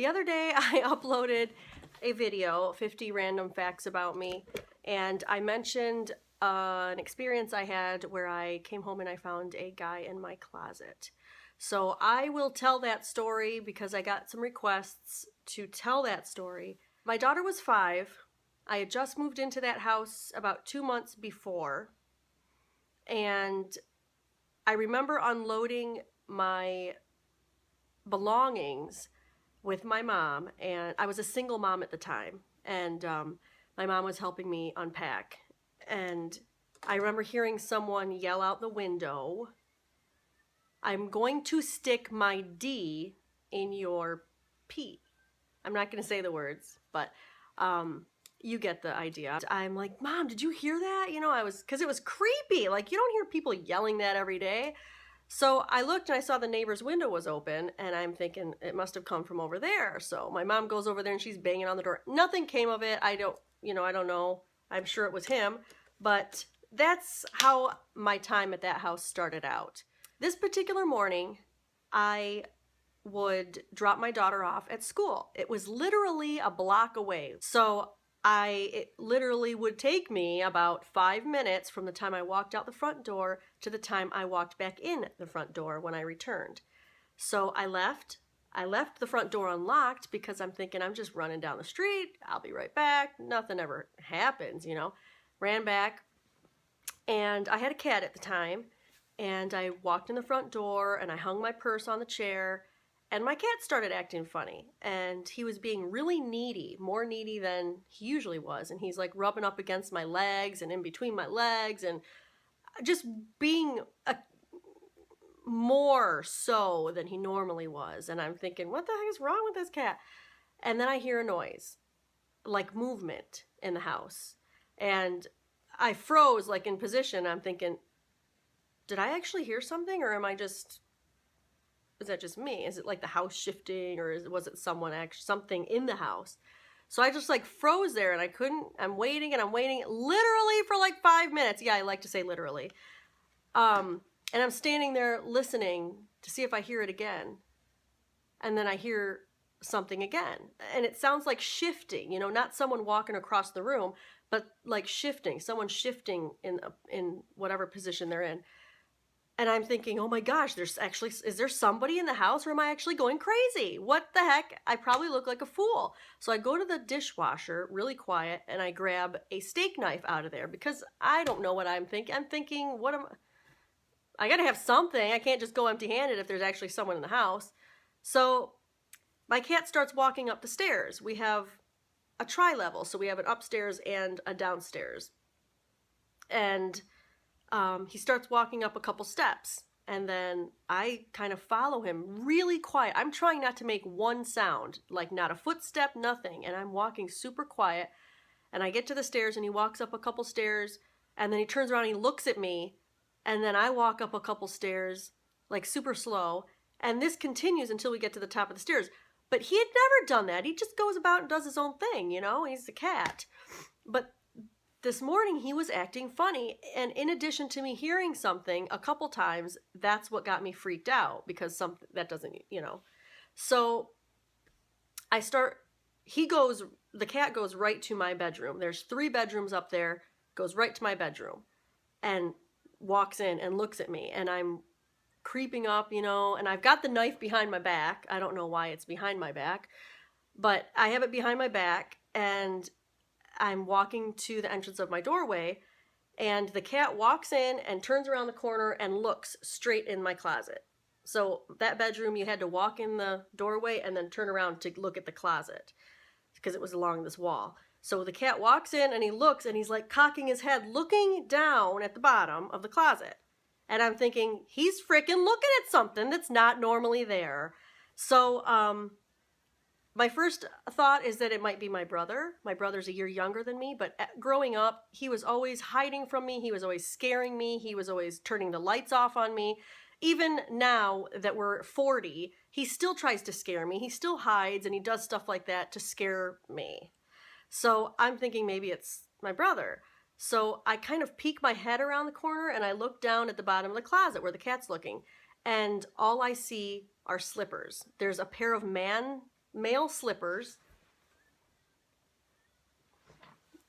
The other day I uploaded a video, 50 random facts about me, and I mentioned an experience I had where I came home and I found a guy in my closet. So I will tell that story because I got some requests to tell that story. My daughter was 5. I had just moved into that house about 2 months before, and I remember unloading my belongings with my mom, and I was a single mom at the time, and my mom was helping me unpack, and I remember hearing someone yell out the window, "I'm going to stick my D in your P." I'm not going to say the words, but you get the idea. I'm like, "Mom, did you hear that?" Because it was creepy. Like, you don't hear people yelling that every day. So I looked and I saw the neighbor's window was open, and I'm thinking it must have come from over there. So my mom goes over there and she's banging on the door. Nothing came of it. I don't know. I'm sure it was him, but that's how my time at that house started out. This particular morning, I would drop my daughter off at school. It was literally a block away. So it literally would take me about 5 minutes from the time I walked out the front door to the time I walked back in the front door when I returned. So I left the front door unlocked because I'm thinking I'm just running down the street. I'll be right back. Nothing ever happens, Ran back, and I had a cat at the time, and I walked in the front door and I hung my purse on the chair. And my cat started acting funny, and he was being really needy, more needy than he usually was. And he's like rubbing up against my legs and in between my legs and just being more so than he normally was. And I'm thinking, what the heck is wrong with this cat? And then I hear a noise, like movement in the house. And I froze like in position. I'm thinking, did I actually hear something, or is that just me? Is it like the house shifting, or was it something in the house? So I just like froze there, and I'm waiting literally for like 5 minutes. Yeah, I like to say literally. And I'm standing there listening to see if I hear it again. And then I hear something again. And it sounds like shifting, not someone walking across the room, but like shifting, someone shifting in whatever position they're in. And I'm thinking, oh my gosh, is there somebody in the house, or am I actually going crazy? What the heck? I probably look like a fool. So I go to the dishwasher really quiet, and I grab a steak knife out of there because I don't know what I'm thinking. I'm thinking, I gotta have something. I can't just go empty-handed if there's actually someone in the house. So my cat starts walking up the stairs. We have a tri-level, so we have an upstairs and a downstairs. And he starts walking up a couple steps, and then I kind of follow him really quiet. I'm trying not to make one sound, like not a footstep, nothing. And I'm walking super quiet, and I get to the stairs, and he walks up a couple stairs, and then he turns around and he looks at me, and then I walk up a couple stairs, like super slow, and this continues until we get to the top of the stairs. But he had never done that. He just goes about and does his own thing, he's a cat. But this morning he was acting funny, and in addition to me hearing something a couple times, that's what got me freaked out, because that doesn't, So the cat goes right to my bedroom. There's 3 bedrooms up there, goes right to my bedroom, and walks in and looks at me, and I'm creeping up, and I've got the knife behind my back. I don't know why it's behind my back, but I have it behind my back, and I'm walking to the entrance of my doorway, and the cat walks in and turns around the corner and looks straight in my closet. So that bedroom, you had to walk in the doorway and then turn around to look at the closet because it was along this wall. So the cat walks in and he looks, and he's like cocking his head, looking down at the bottom of the closet. And I'm thinking, he's freaking looking at something that's not normally there. So, my first thought is that it might be my brother. My brother's a year younger than me, but growing up, he was always hiding from me. He was always scaring me. He was always turning the lights off on me. Even now that we're 40, he still tries to scare me. He still hides, and he does stuff like that to scare me. So I'm thinking maybe it's my brother. So I kind of peek my head around the corner, and I look down at the bottom of the closet where the cat's looking. And all I see are slippers. There's a pair of man male slippers.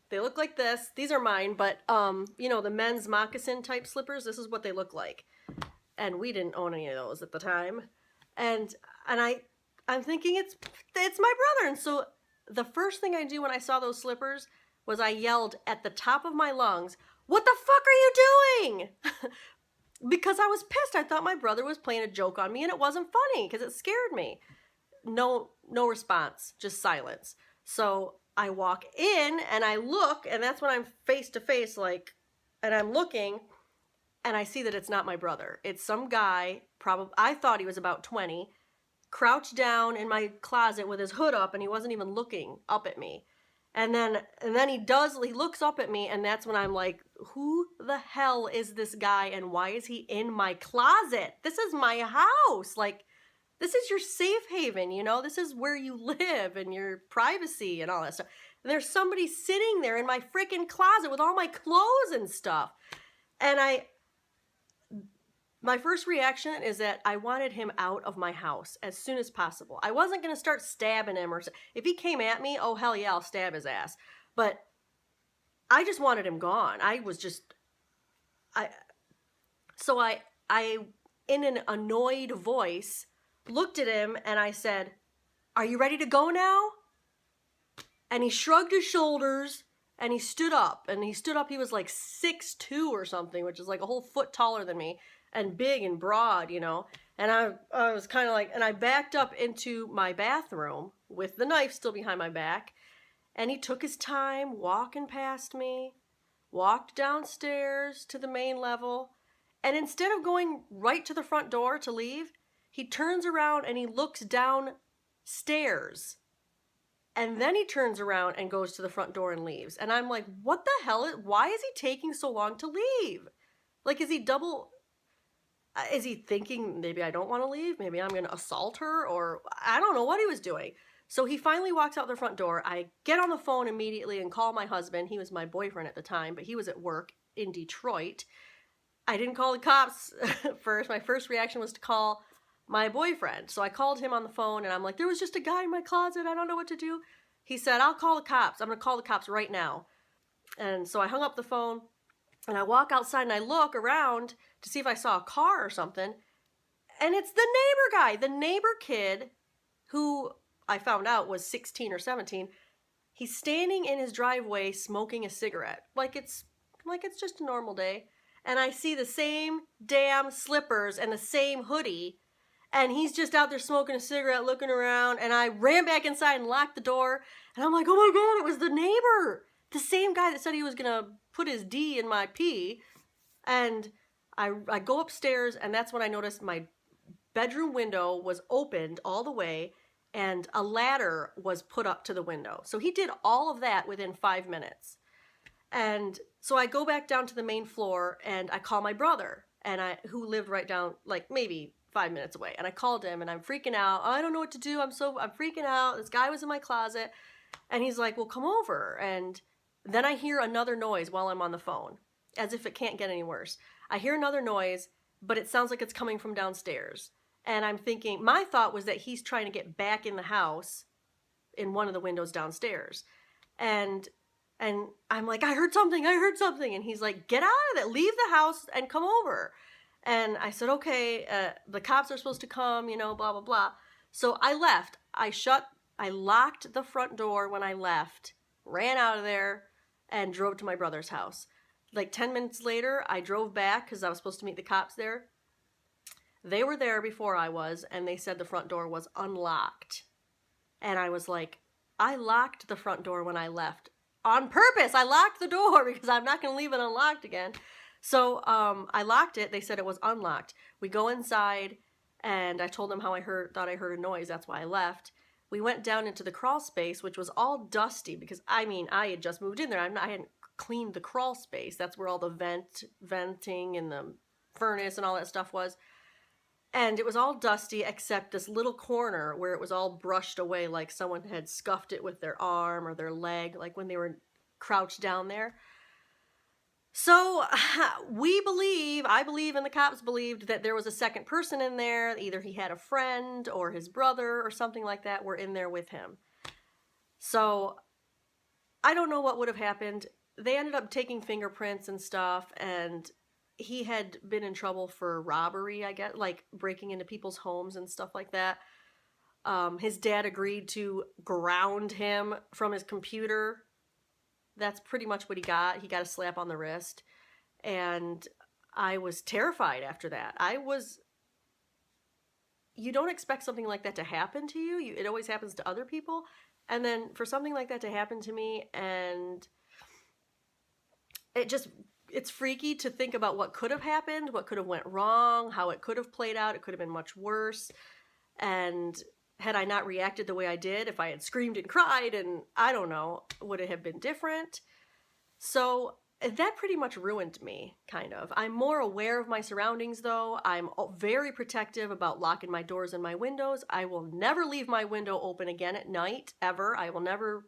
They look like this. These are mine, but you know, the men's moccasin type slippers, this is what they look like. And we didn't own any of those at the time. And I'm thinking it's my brother. And so the first thing I do when I saw those slippers was I yelled at the top of my lungs, "What the fuck are you doing?" Because I was pissed. I thought my brother was playing a joke on me and it wasn't funny because it scared me. No response, just silence. So I walk in and I look, and that's when I'm face to face, like, and I'm looking, and I see that it's not my brother. It's some guy, probably, I thought he was about 20, crouched down in my closet with his hood up, and he wasn't even looking up at me. And then he looks up at me, and that's when I'm like, who the hell is this guy, and why is he in my closet? This is my house. Like, this is your safe haven, you know? This is where you live and your privacy and all that stuff. And there's somebody sitting there in my freaking closet with all my clothes and stuff. And my first reaction is that I wanted him out of my house as soon as possible. I wasn't going to start stabbing him, or if he came at me, oh hell yeah, I'll stab his ass. But I just wanted him gone. So I in an annoyed voice, looked at him and I said, "Are you ready to go now?" And he shrugged his shoulders and he stood up. And he stood up, he was like 6'2" or something, which is like a whole foot taller than me, and big and broad, you know. And I was kind of like, and I backed up into my bathroom with the knife still behind my back. And he took his time walking past me, walked downstairs to the main level. And instead of going right to the front door to leave, he turns around and he looks downstairs. And then he turns around and goes to the front door and leaves. And I'm like, what the hell? Why is he taking so long to leave? Like, is he thinking maybe I don't want to leave? Maybe I'm going to assault her? Or I don't know what he was doing. So he finally walks out the front door. I get on the phone immediately and call my husband. He was my boyfriend at the time, but he was at work in Detroit. I didn't call the cops first. My first reaction was to call my boyfriend. So I called him on the phone and I'm like, there was just a guy in my closet. I don't know what to do. He said, I'll call the cops. I'm going to call the cops right now. And so I hung up the phone and I walk outside and I look around to see if I saw a car or something. And it's the neighbor guy, the neighbor kid who I found out was 16 or 17. He's standing in his driveway smoking a cigarette. Like it's just a normal day. And I see the same damn slippers and the same hoodie. And he's just out there smoking a cigarette, looking around. And I ran back inside and locked the door. And I'm like, oh my God, it was the neighbor. The same guy that said he was going to put his D in my P. And I go upstairs, and that's when I noticed my bedroom window was opened all the way. And a ladder was put up to the window. So he did all of that within 5 minutes. And so I go back down to the main floor and I call my brother, who lived right down, like maybe 5 minutes away. And I called him and I'm freaking out. I don't know what to do. I'm freaking out. This guy was in my closet. And he's like, well, come over. And then I hear another noise while I'm on the phone, as if it can't get any worse. I hear another noise, but it sounds like it's coming from downstairs. And I'm thinking, my thought was that he's trying to get back in the house in one of the windows downstairs. And I'm like, I heard something. And he's like, get out of it. Leave the house and come over. And I said, okay, the cops are supposed to come, you know, blah, blah, blah. So I left. I locked the front door when I left, ran out of there, and drove to my brother's house. Like 10 minutes later, I drove back because I was supposed to meet the cops there. They were there before I was, and they said the front door was unlocked. And I was like, I locked the front door when I left. On purpose, I locked the door because I'm not going to leave it unlocked again. So I locked it. They said it was unlocked. We go inside, and I told them how thought I heard a noise. That's why I left. We went down into the crawl space, which was all dusty because, I had just moved in there. I hadn't cleaned the crawl space. That's where all the venting and the furnace and all that stuff was. And it was all dusty except this little corner where it was all brushed away like someone had scuffed it with their arm or their leg, like when they were crouched down there. So I believe, and the cops believed that there was a second person in there. Either he had a friend or his brother or something like that were in there with him. So I don't know what would have happened. They ended up taking fingerprints and stuff, and he had been in trouble for robbery, I guess, like breaking into people's homes and stuff like that. His dad agreed to ground him from his computer. That's pretty much what he got. He got a slap on the wrist. And I was terrified after that. You don't expect something like that to happen to you. It always happens to other people. And then for something like that to happen to me, and it's freaky to think about what could have happened, what could have went wrong, how it could have played out. It could have been much worse. And had I not reacted the way I did, if I had screamed and cried, and I don't know, would it have been different? So that pretty much ruined me, kind of. I'm more aware of my surroundings, though. I'm very protective about locking my doors and my windows. I will never leave my window open again at night, ever. I will never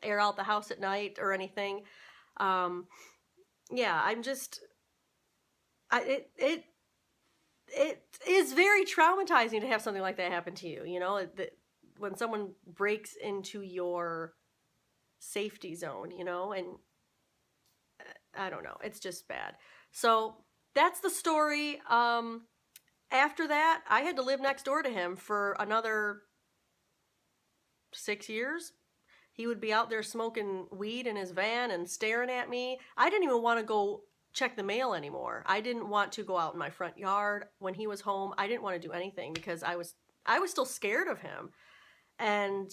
air out the house at night or anything. Yeah, I'm just... It is very traumatizing to have something like that happen to you, you know? When someone breaks into your safety zone, you know, and I don't know, it's just bad. So that's the story. After that, I had to live next door to him for another 6 years. He would be out there smoking weed in his van and staring at me. I didn't even want to go check the mail anymore. I didn't want to go out in my front yard when he was home. I didn't want to do anything because I was still scared of him. And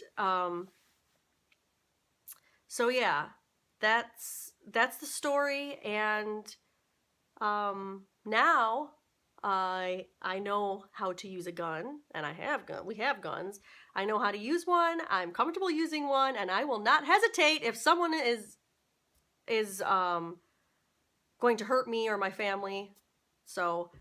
so yeah, that's the story. And now I know how to use a gun, and we have guns. I know how to use one. I'm comfortable using one, and I will not hesitate if someone is going to hurt me or my family. So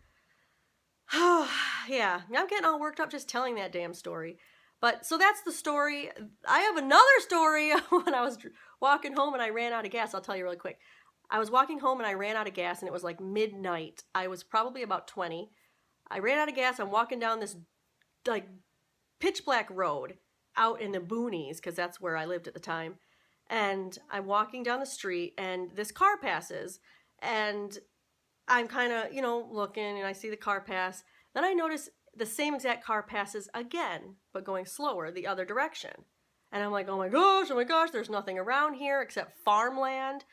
yeah, I'm getting all worked up just telling that damn story. But so that's the story. I have another story when I was walking home and I ran out of gas. I'll tell you really quick. I was walking home and I ran out of gas, and it was like midnight. I was probably about 20. I ran out of gas. I'm walking down this like pitch black road out in the boonies, because that's where I lived at the time. And I'm walking down the street, and this car passes, and I'm kind of, looking, and I see the car pass. Then I notice the same exact car passes again, but going slower the other direction. And I'm like, oh my gosh, there's nothing around here except farmland.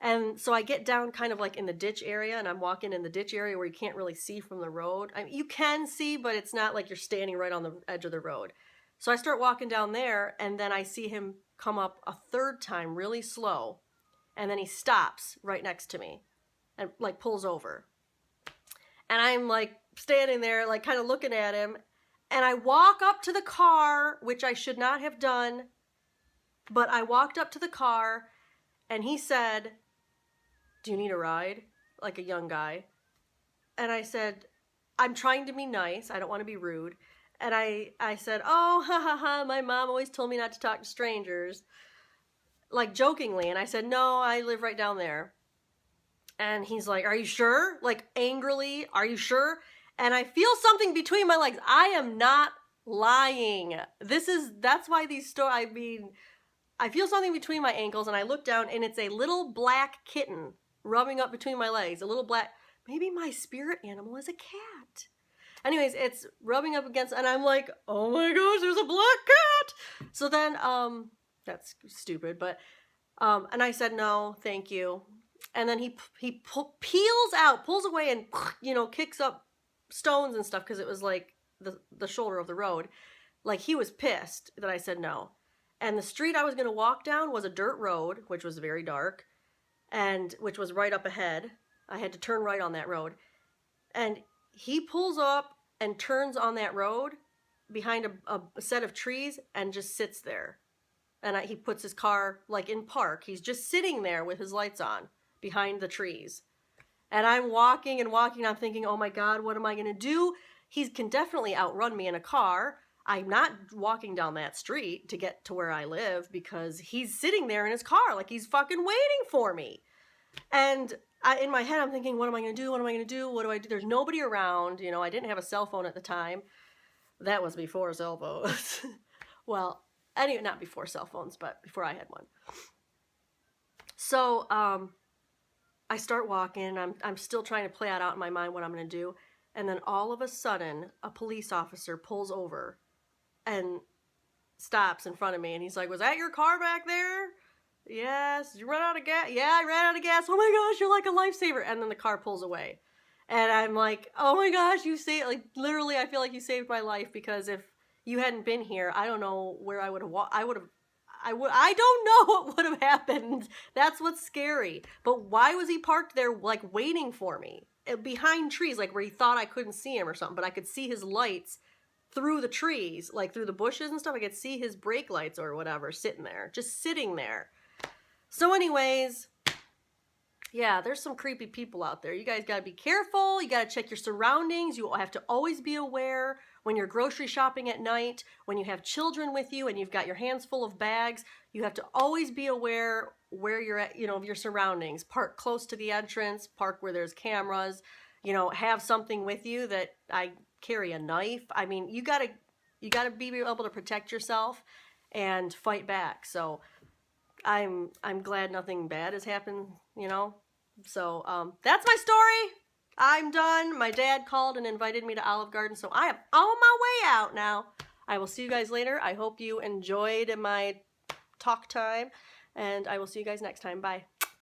And so I get down kind of like in the ditch area, and I'm walking in the ditch area where you can't really see from the road. I mean, you can see, but it's not like you're standing right on the edge of the road. So I start walking down there, and then I see him come up a third time really slow. And then he stops right next to me and like pulls over. And I'm like standing there, like kind of looking at him. And I walk up to the car, which I should not have done. But I walked up to the car, and he said, "Do you need a ride?" Like a young guy. And I said, "I'm trying to be nice. I don't want to be rude." And I said, "Oh, ha ha ha, my mom always told me not to talk to strangers." Like jokingly. And I said, "No, I live right down there." And he's like, "Are you sure?" Like angrily, "Are you sure?" And I feel something between my legs. I am not lying. That's why these stories, I feel something between my ankles, and I look down, and it's a little black kitten rubbing up between my legs. A little black, maybe my spirit animal is a cat. Anyways, it's rubbing up against, and I'm like, oh my gosh, there's a black cat. So then, that's stupid, but, and I said, "No, thank you." And then he pulls away, and, kicks up stones and stuff, because it was like the shoulder of the road. Like he was pissed that I said no. And the street I was going to walk down was a dirt road, which was very dark, and which was right up ahead. I had to turn right on that road. And he pulls up and turns on that road behind a set of trees and just sits there. And he puts his car like in park. He's just sitting there with his lights on behind the trees. And I'm walking and walking. I'm thinking, oh my God, what am I going to do? He can definitely outrun me in a car. I'm not walking down that street to get to where I live because he's sitting there in his car like he's fucking waiting for me. And in my head, I'm thinking, what am I going to do? What am I going to do? What do I do? There's nobody around. You know, I didn't have a cell phone at the time. That was before cell phones. Well, anyway, not before cell phones, but before I had one. So I start walking. I'm still trying to play it out in my mind what I'm going to do. And then all of a sudden, a police officer pulls over and stops in front of me. And he's like, was that your car back there? Yes. Did you run out of gas? Yeah, I ran out of gas. Oh my gosh, you're like a lifesaver. And then the car pulls away. And I'm like, oh my gosh, you saved, like, literally, I feel like you saved my life, because if you hadn't been here, I don't know where I would have walked. I don't know what would have happened. That's what's scary. But why was he parked there, like, waiting for me? Behind trees, like, where he thought I couldn't see him or something, but I could see his lights through the trees, like, through the bushes and stuff. I could see his brake lights or whatever sitting there, just sitting there. So anyways, yeah, there's some creepy people out there. You guys got to be careful. You got to check your surroundings. You have to always be aware when you're grocery shopping at night, when you have children with you and you've got your hands full of bags. You have to always be aware where you're at, you know, of your surroundings. Park close to the entrance, park where there's cameras, you know, have something with you. That I carry a knife. I mean, you got to be able to protect yourself and fight back. So I'm glad nothing bad has happened, you know. So that's my story. I'm done. My dad called and invited me to Olive Garden, so I am on my way out now. I will see you guys later. I hope you enjoyed my talk time, and I will see you guys next time. Bye.